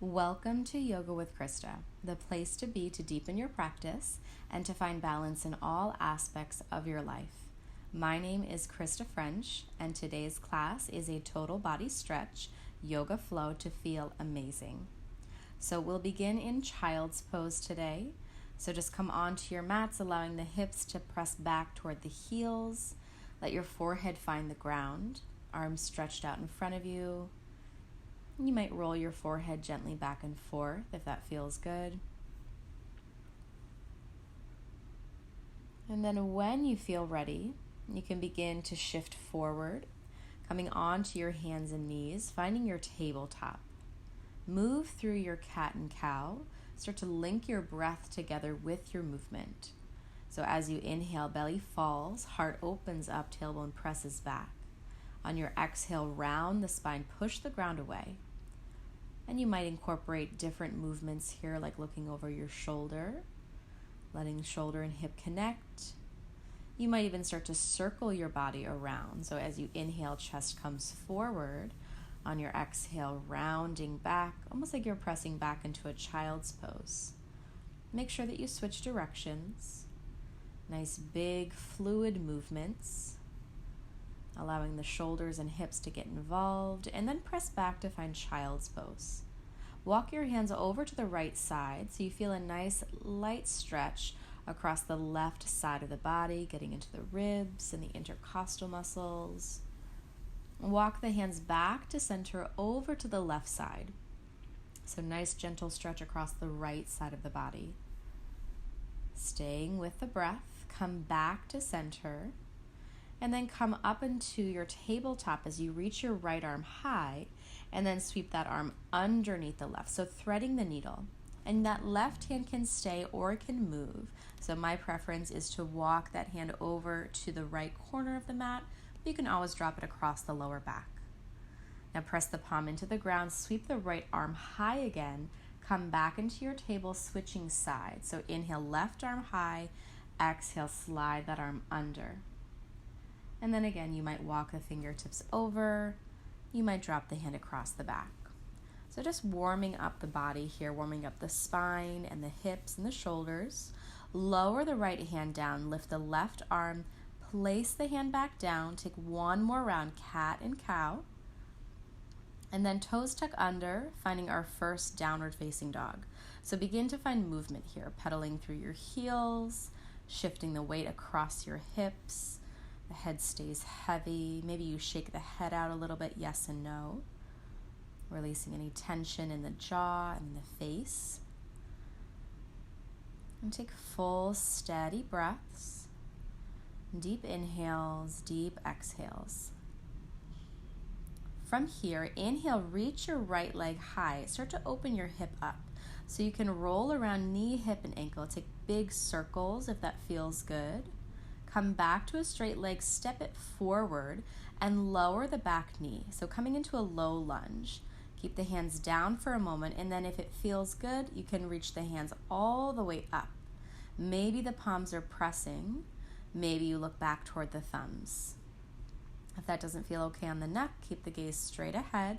Welcome to Yoga with Krysta, the place to be to deepen your practice and to find balance in all aspects of your life. My name is Krysta French, and today's class is a total body stretch yoga flow to feel amazing. So we'll begin in child's pose today. So just come onto your mats, allowing the hips to press back toward the heels. Let your forehead find the ground, arms stretched out in front of you. You might roll your forehead gently back and forth if that feels good. And then when you feel ready, you can begin to shift forward, coming onto your hands and knees, finding your tabletop. Move through your cat and cow. Start to link your breath together with your movement. So as you inhale, belly falls, heart opens up, tailbone presses back. On your exhale, round the spine, push the ground away. And you might incorporate different movements here, like looking over your shoulder, letting shoulder and hip connect. You might even start to circle your body around. So as you inhale, chest comes forward. On your exhale, rounding back, almost like you're pressing back into a child's pose. Make sure that you switch directions. Nice big fluid movements, allowing the shoulders and hips to get involved, and then press back to find child's pose. Walk your hands over to the right side so you feel a nice light stretch across the left side of the body, getting into the ribs and the intercostal muscles. Walk the hands back to center over to the left side. So nice gentle stretch across the right side of the body. Staying with the breath, come back to center. And then come up into your tabletop as you reach your right arm high, and then sweep that arm underneath the left. So threading the needle. And that left hand can stay or it can move. So my preference is to walk that hand over to the right corner of the mat. But you can always drop it across the lower back. Now press the palm into the ground, sweep the right arm high again, come back into your table, switching sides. So inhale, left arm high, exhale, slide that arm under. And then again, you might walk the fingertips over. You might drop the hand across the back. So just warming up the body here, warming up the spine and the hips and the shoulders. Lower the right hand down, lift the left arm, place the hand back down, take one more round, cat and cow. And then toes tuck under, finding our first downward facing dog. So begin to find movement here, pedaling through your heels, shifting the weight across your hips. The head stays heavy. Maybe you shake the head out a little bit, yes and no. Releasing any tension in the jaw and in the face. And take full, steady breaths. Deep inhales, deep exhales. From here, inhale, reach your right leg high. Start to open your hip up. So you can roll around knee, hip, and ankle. Take big circles if that feels good. Come back to a straight leg, step it forward, and lower the back knee. So coming into a low lunge. Keep the hands down for a moment, and then if it feels good, you can reach the hands all the way up. Maybe the palms are pressing. Maybe you look back toward the thumbs. If that doesn't feel okay on the neck, keep the gaze straight ahead,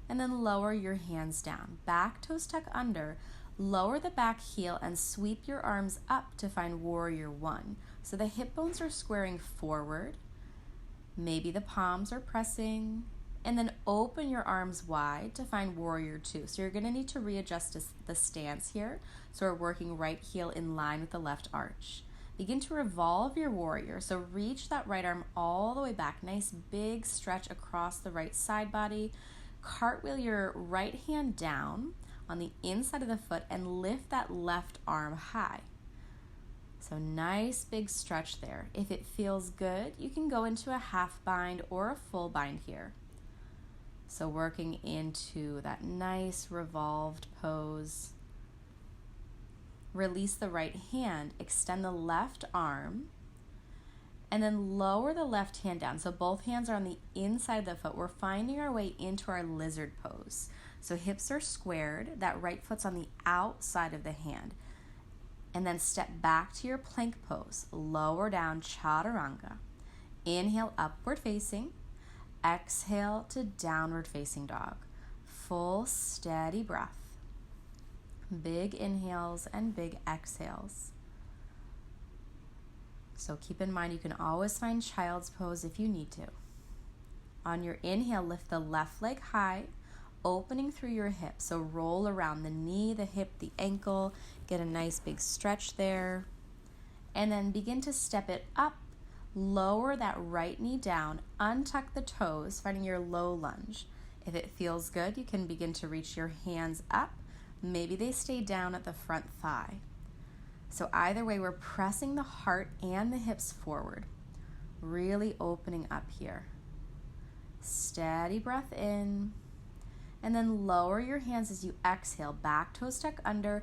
and then lower your hands down. Back toes tuck under. Lower the back heel and sweep your arms up to find warrior one. So the hip bones are squaring forward. Maybe the palms are pressing. And then open your arms wide to find warrior two. So you're going to need to readjust the stance here. So we're working right heel in line with the left arch. Begin to revolve your warrior. So reach that right arm all the way back. Nice big stretch across the right side body. Cartwheel your right hand down on the inside of the foot and lift that left arm high. So nice big stretch there. If it feels good, you can go into a half bind or a full bind here. So working into that nice revolved pose. Release the right hand, extend the left arm, and then lower the left hand down. So both hands are on the inside of the foot. We're finding our way into our lizard pose. So hips are squared, that right foot's on the outside of the hand. And then step back to your plank pose. Lower down, chaturanga. Inhale, upward facing. Exhale to downward facing dog. Full, steady breath. Big inhales and big exhales. So keep in mind you can always find child's pose if you need to. On your inhale, lift the left leg high, opening through your hip. So roll around the knee, the hip, the ankle. Get a nice big stretch there. And then begin to step it up. Lower that right knee down. Untuck the toes, finding your low lunge. If it feels good, you can begin to reach your hands up. Maybe they stay down at the front thigh. So either way, we're pressing the heart and the hips forward. Really opening up here. Steady breath in, and then lower your hands as you exhale. Back toes tuck under.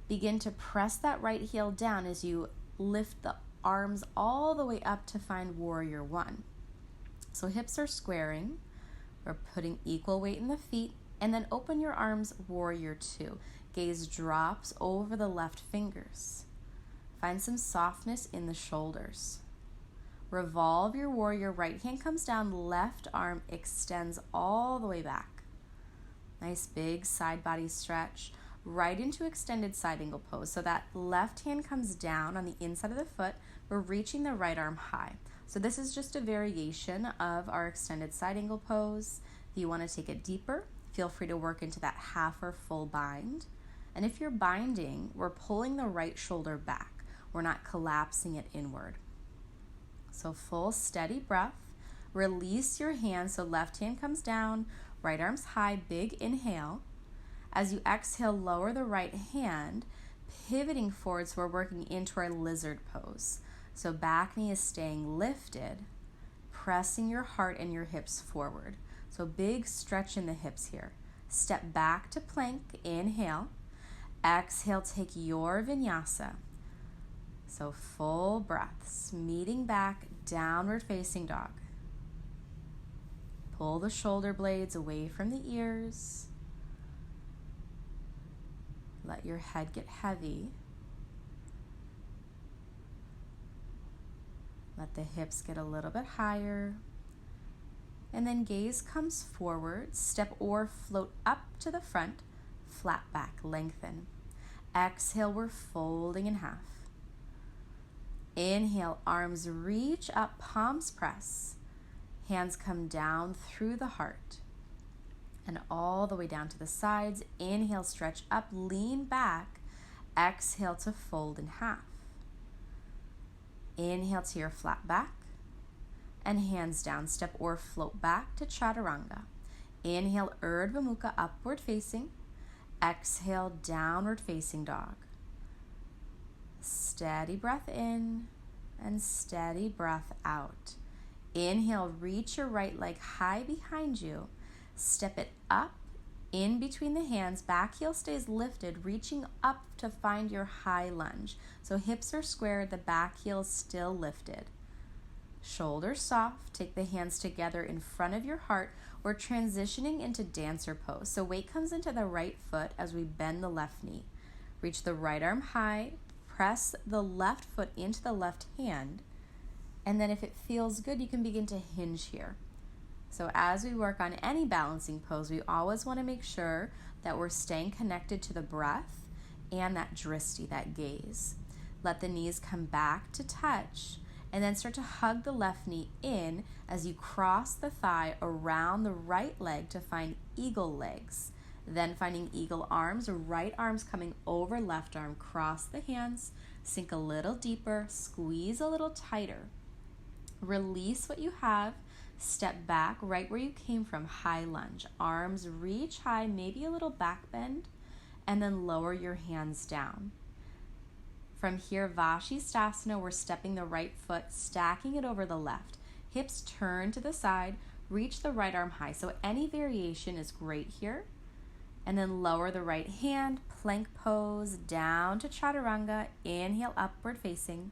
Begin to press that right heel down as you lift the arms all the way up to find warrior one. So hips are squaring. We're putting equal weight in the feet, and then open your arms, warrior two. Gaze drops over the left fingers. Find some softness in the shoulders. Revolve your warrior, right hand comes down, left arm extends all the way back. Nice big side body stretch, right into extended side angle pose. So that left hand comes down on the inside of the foot, we're reaching the right arm high. So this is just a variation of our extended side angle pose. If you want to take it deeper, feel free to work into that half or full bind. And if you're binding, we're pulling the right shoulder back. We're not collapsing it inward. So full steady breath. Release your hands, so left hand comes down, right arm's high, big inhale. As you exhale, lower the right hand, pivoting forward, so we're working into our lizard pose. So back knee is staying lifted, pressing your heart and your hips forward. So big stretch in the hips here. Step back to plank, inhale. Exhale, take your vinyasa. So full breaths, meeting back, downward facing dog. Pull the shoulder blades away from the ears. Let your head get heavy. Let the hips get a little bit higher. And then gaze comes forward, step or float up to the front, flat back, lengthen. Exhale, we're folding in half. Inhale, arms reach up, palms press. Hands come down through the heart and all the way down to the sides. Inhale, stretch up, lean back. Exhale to fold in half. Inhale to your flat back and hands down, step or float back to chaturanga. Inhale, Urdhva Mukha, upward facing. Exhale, downward facing dog. Steady breath in and steady breath out. Inhale, reach your right leg high behind you. Step it up in between the hands. Back heel stays lifted, reaching up to find your high lunge. So hips are squared, the back heel is still lifted. Shoulders soft, take the hands together in front of your heart. We're transitioning into dancer pose. So weight comes into the right foot as we bend the left knee. Reach the right arm high, press the left foot into the left hand, and then if it feels good, you can begin to hinge here. So as we work on any balancing pose, we always want to make sure that we're staying connected to the breath and that dristi, that gaze. Let the knees come back to touch, and then start to hug the left knee in as you cross the thigh around the right leg to find eagle legs. Then finding eagle arms, right arms coming over left arm, cross the hands, sink a little deeper, squeeze a little tighter. Release what you have, step back right where you came from, high lunge. Arms reach high, maybe a little back bend, and then lower your hands down. From here, Vashisthasana, we're stepping the right foot, stacking it over the left. Hips turn to the side, reach the right arm high. So any variation is great here. And then lower the right hand, plank pose, down to chaturanga. Inhale, upward facing,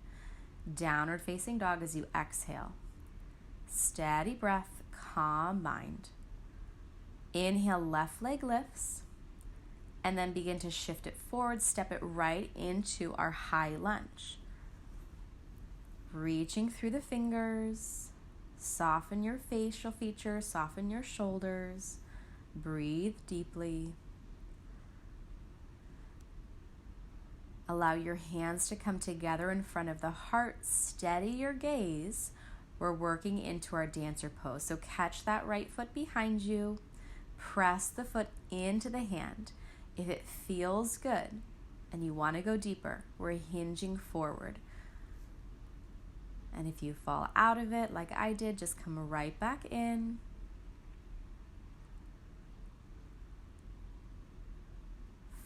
downward facing dog as you exhale. Steady breath, calm mind. Inhale, left leg lifts. And then begin to shift it forward, step it right into our high lunge. Reaching through the fingers, soften your facial features, soften your shoulders, breathe deeply. Allow your hands to come together in front of the heart. Steady your gaze. We're working into our dancer pose. So catch that right foot behind you. Press the foot into the hand. If it feels good and you want to go deeper, we're hinging forward. And if you fall out of it like I did, just come right back in.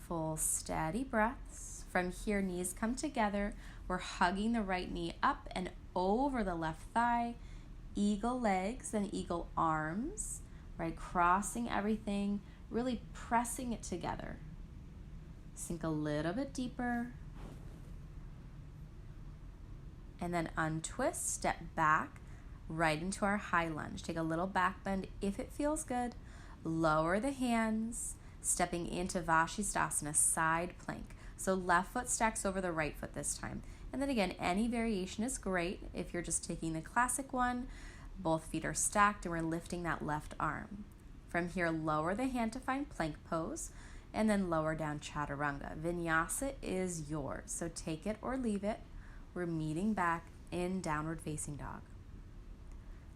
Full steady breaths. From here, knees come together. We're hugging the right knee up and over the left thigh. Eagle legs and eagle arms, right? Crossing everything, really pressing it together. Sink a little bit deeper. And then untwist, step back, right into our high lunge. Take a little back bend if it feels good. Lower the hands, stepping into Vashisthasana, side plank. So left foot stacks over the right foot this time. And then again, any variation is great. If you're just taking the classic one, both feet are stacked and we're lifting that left arm. From here, lower the hand to find plank pose and then lower down chaturanga. Vinyasa is yours, so take it or leave it. We're meeting back in downward facing dog.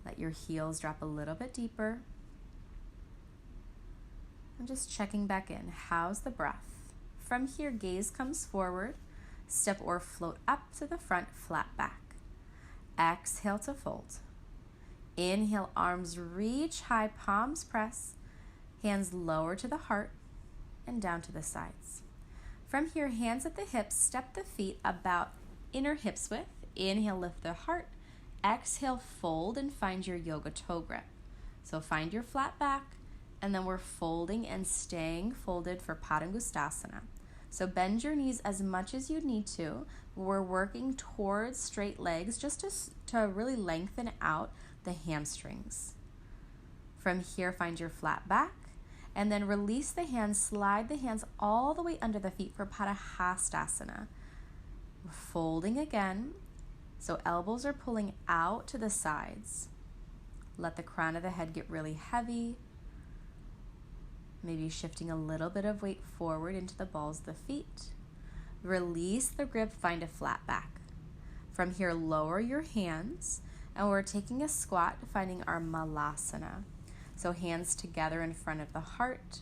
Let your heels drop a little bit deeper. I'm just checking back in. How's the breath? From here, gaze comes forward. Step or float up to the front, flat back. Exhale to fold. Inhale, arms reach high, palms press. Hands lower to the heart and down to the sides. From here, hands at the hips, step the feet about inner hips width. Inhale, lift the heart. Exhale, fold and find your yoga toe grip. So find your flat back, and then we're folding and staying folded for Padangusthasana. So bend your knees as much as you need to. We're working towards straight legs just to really lengthen out the hamstrings. From here, find your flat back, and then release the hands, slide the hands all the way under the feet for Padahastasana. We're folding again, so elbows are pulling out to the sides. Let the crown of the head get really heavy. Maybe shifting a little bit of weight forward into the balls of the feet. Release the grip, find a flat back. From here, lower your hands, and we're taking a squat, finding our Malasana. So hands together in front of the heart.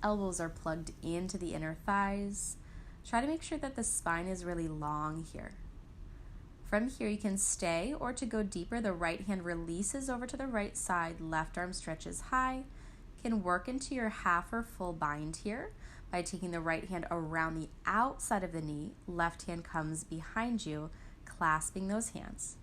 Elbows are plugged into the inner thighs. Try to make sure that the spine is really long here. From here, you can stay, or to go deeper, the right hand releases over to the right side, left arm stretches high. Can work into your half or full bind here by taking the right hand around the outside of the knee. Left hand comes behind you, clasping those hands.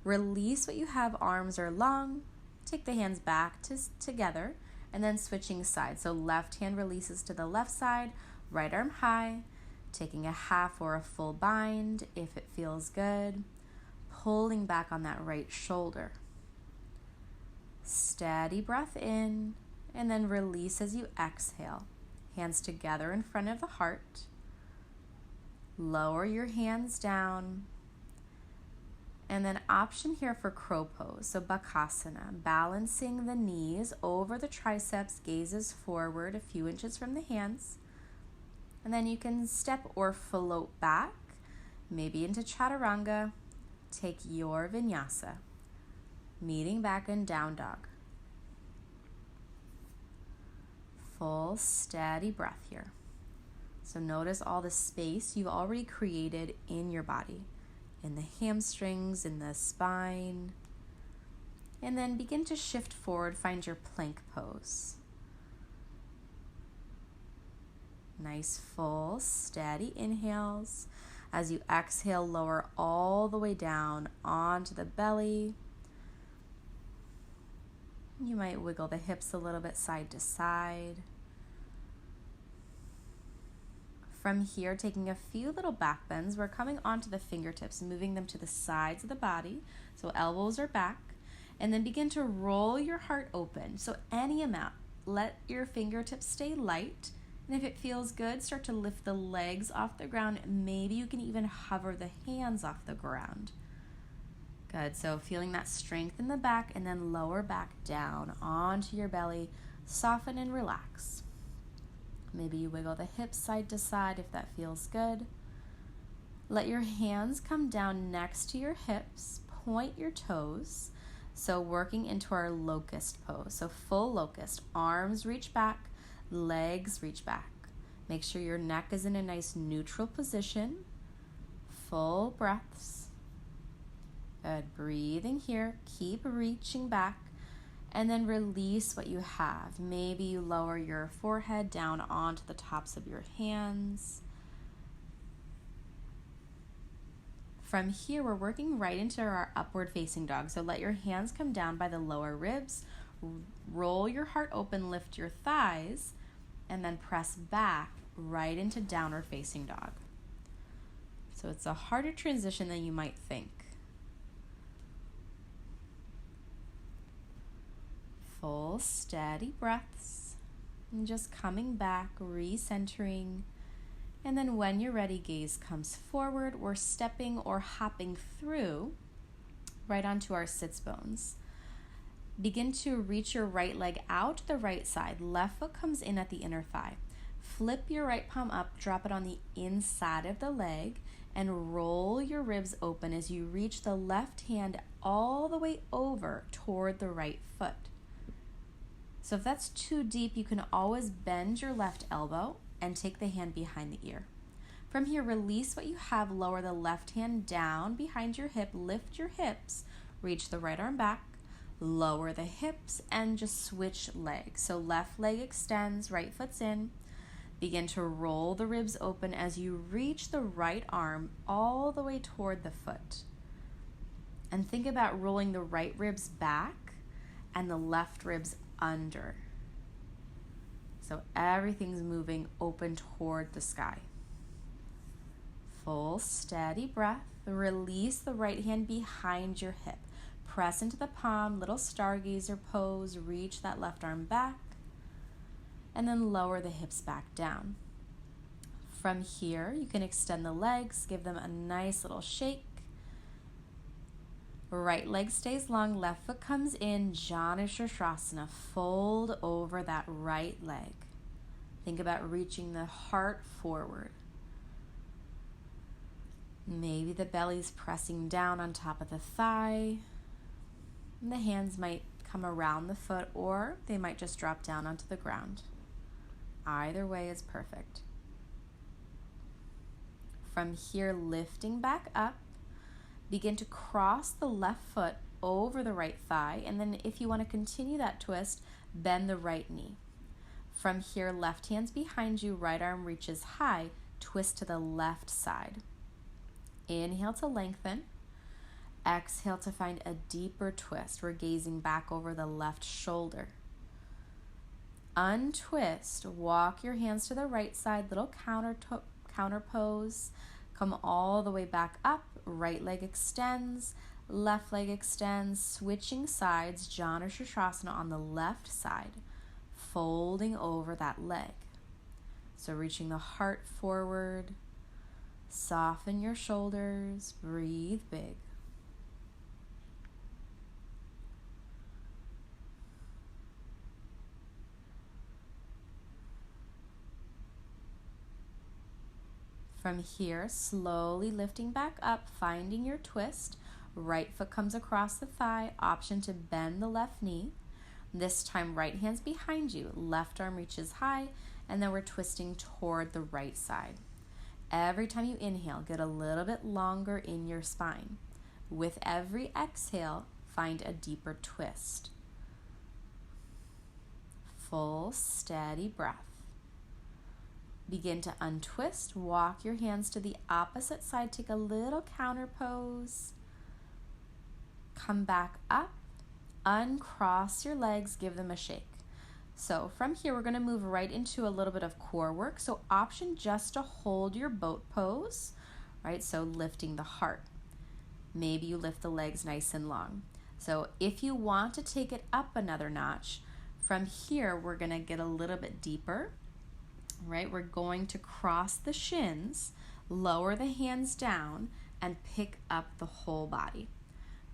Release what you have, arms are long. Take the hands back together and then switching sides. So left hand releases to the left side, right arm high, taking a half or a full bind if it feels good. Pulling back on that right shoulder. Steady breath in. And then release as you exhale. Hands together in front of the heart. Lower your hands down. And then option here for crow pose. So Bakasana, balancing the knees over the triceps, gazes forward a few inches from the hands. And then you can step or float back, maybe into Chaturanga. Take your Vinyasa. Meeting back in down dog. Full steady breath here. So notice all the space you've already created in your body, in the hamstrings, in the spine. And then begin to shift forward, find your plank pose. Nice full steady inhales. As you exhale, lower all the way down onto the belly. You might wiggle the hips a little bit side to side. From here, taking a few little back bends, we're coming onto the fingertips, moving them to the sides of the body. So elbows are back. And then begin to roll your heart open. So any amount. Let your fingertips stay light. And if it feels good, start to lift the legs off the ground. Maybe you can even hover the hands off the ground. Good, so feeling that strength in the back, and then lower back down onto your belly. Soften and relax. Maybe you wiggle the hips side to side if that feels good. Let your hands come down next to your hips. Point your toes. So working into our locust pose. So full locust. Arms reach back, legs reach back. Make sure your neck is in a nice neutral position. Full breaths. Good. Breathing here. Keep reaching back. And then release what you have. Maybe you lower your forehead down onto the tops of your hands. From here, we're working right into our upward facing dog. So let your hands come down by the lower ribs. Roll your heart open, lift your thighs, and then press back right into downward facing dog. So it's a harder transition than you might think. Full, steady breaths. And just coming back, recentering. And then when you're ready, gaze comes forward. We're stepping or hopping through right onto our sits bones. Begin to reach your right leg out to the right side. Left foot comes in at the inner thigh. Flip your right palm up, drop it on the inside of the leg, and roll your ribs open as you reach the left hand all the way over toward the right foot. So if that's too deep, you can always bend your left elbow and take the hand behind the ear. From here, release what you have, lower the left hand down behind your hip, lift your hips, reach the right arm back, lower the hips, and just switch legs. So left leg extends, right foot's in. Begin to roll the ribs open as you reach the right arm all the way toward the foot. And think about rolling the right ribs back and the left ribs under. So everything's moving open toward the sky. Full, steady breath. Release the right hand behind your hip. Press into the palm, little stargazer pose. Reach that left arm back. And then lower the hips back down. From here, you can extend the legs. Give them a nice little shake. Right leg stays long, left foot comes in, Janu Sirsasana. Fold over that right leg. Think about reaching the heart forward. Maybe the belly's pressing down on top of the thigh. And the hands might come around the foot, or they might just drop down onto the ground. Either way is perfect. From here, lifting back up. Begin to cross the left foot over the right thigh, and then if you want to continue that twist, bend the right knee. From here, left hand's behind you, right arm reaches high, twist to the left side. Inhale to lengthen. Exhale to find a deeper twist. We're gazing back over the left shoulder. Untwist, walk your hands to the right side, little counter pose. Come all the way back up, right leg extends, left leg extends, switching sides, Janu Sirsasana on the left side, folding over that leg. So reaching the heart forward, soften your shoulders, breathe big. From here, slowly lifting back up, finding your twist. Right foot comes across the thigh, option to bend the left knee. This time, right hand's behind you, left arm reaches high, and then we're twisting toward the right side. Every time you inhale, get a little bit longer in your spine. With every exhale, find a deeper twist. Full, steady breath. Begin to untwist, walk your hands to the opposite side, take a little counter pose. Come back up, uncross your legs, give them a shake. So from here, we're gonna move right into a little bit of core work. So option just to hold your boat pose, right? So lifting the heart. Maybe you lift the legs nice and long. So if you want to take it up another notch, from here, we're gonna get a little bit deeper. Right, we're going to cross the shins, lower the hands down, and pick up the whole body.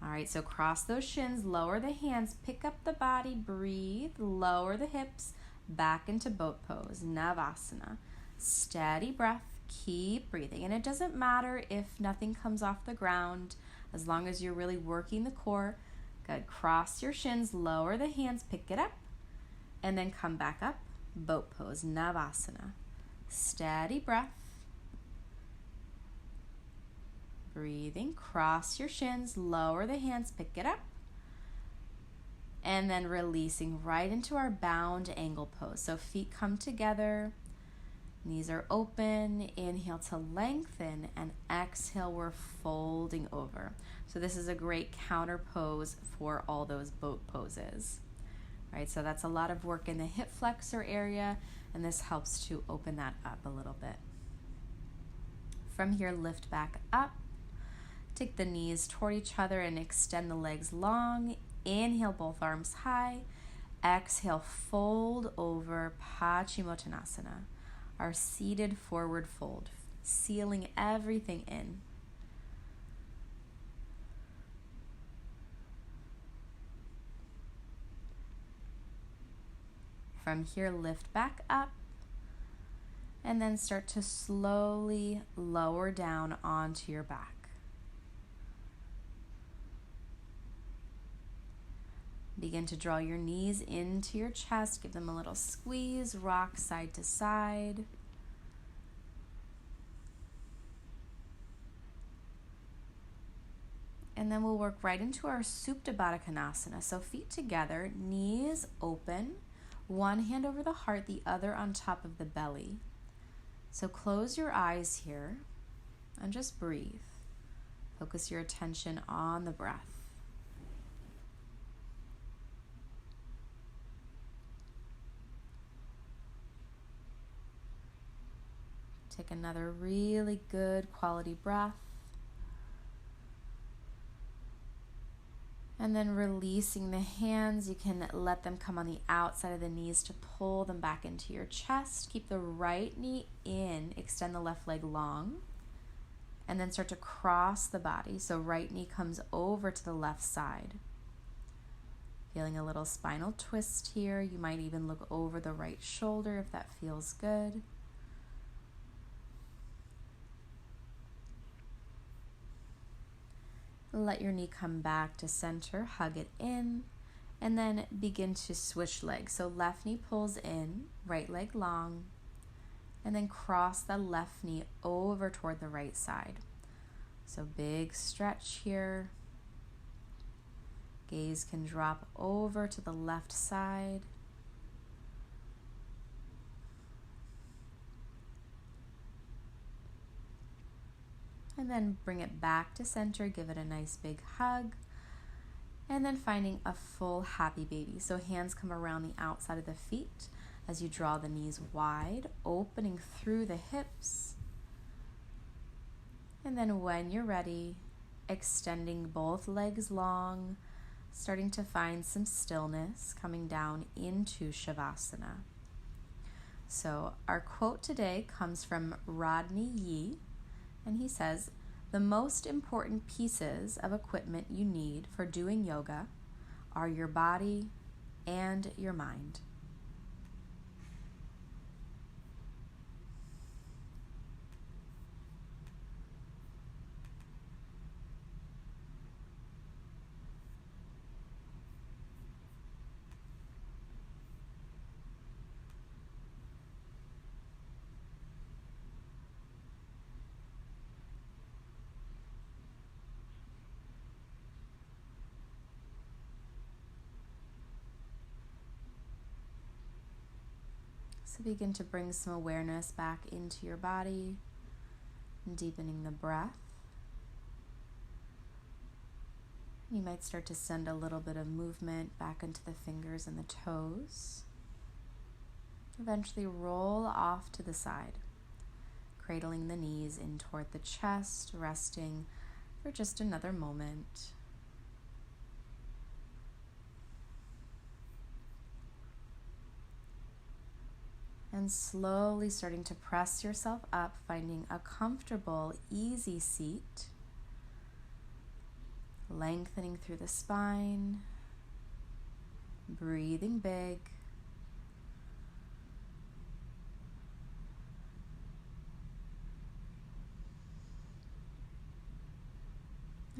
All right, so cross those shins, lower the hands, pick up the body, breathe, lower the hips, back into boat pose, Navasana. Steady breath, keep breathing. And it doesn't matter if nothing comes off the ground, as long as you're really working the core. Good. Cross your shins, lower the hands, pick it up, and then come back up, boat pose, Navasana. Steady breath. Breathing, cross your shins, lower the hands, pick it up, and then releasing right into our bound angle pose. So feet come together, knees are open, inhale to lengthen, and exhale, we're folding over. So this is a great counter pose for all those boat poses. Right, so that's a lot of work in the hip flexor area, and this helps to open that up a little bit. From here, lift back up. Take the knees toward each other and extend the legs long. Inhale, both arms high. Exhale, fold over, Paschimottanasana, our seated forward fold, sealing everything in. From here, lift back up, and then start to slowly lower down onto your back. Begin to draw your knees into your chest, give them a little squeeze, rock side to side. And then we'll work right into our Supta Baddha Konasana. So feet together, knees open, one hand over the heart, the other on top of the belly. So close your eyes here and just breathe. Focus your attention on the breath. Take another really good quality breath. And then releasing the hands, you can let them come on the outside of the knees to pull them back into your chest. Keep the right knee in, extend the left leg long, and then start to cross the body. So right knee comes over to the left side. Feeling a little spinal twist here. You might even look over the right shoulder if that feels good. Let your knee come back to center, hug it in, and then begin to switch legs. So left knee pulls in, right leg long, and then cross the left knee over toward the right side. So big stretch here. Gaze can drop over to the left side. And then bring it back to center, give it a nice big hug, and then finding a full happy baby. So hands come around the outside of the feet as you draw the knees wide, opening through the hips. And then when you're ready, extending both legs long, starting to find some stillness, coming down into Shavasana. So our quote today comes from Rodney Yee. And he says, the most important pieces of equipment you need for doing yoga are your body and your mind. So begin to bring some awareness back into your body, deepening the breath. You might start to send a little bit of movement back into the fingers and the toes. Eventually roll off to the side, cradling the knees in toward the chest, resting for just another moment. And slowly starting to press yourself up, finding a comfortable, easy seat. Lengthening through the spine. Breathing big.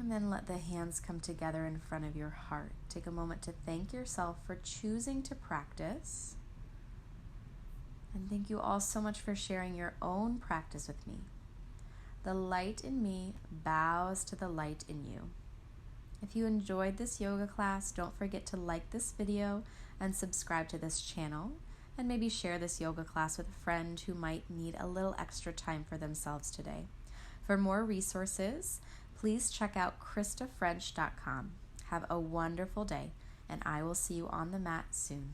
And then let the hands come together in front of your heart. Take a moment to thank yourself for choosing to practice. And thank you all so much for sharing your own practice with me. The light in me bows to the light in you. If you enjoyed this yoga class, don't forget to like this video and subscribe to this channel, and maybe share this yoga class with a friend who might need a little extra time for themselves today. For more resources, please check out krystafrench.com. Have a wonderful day, and I will see you on the mat soon.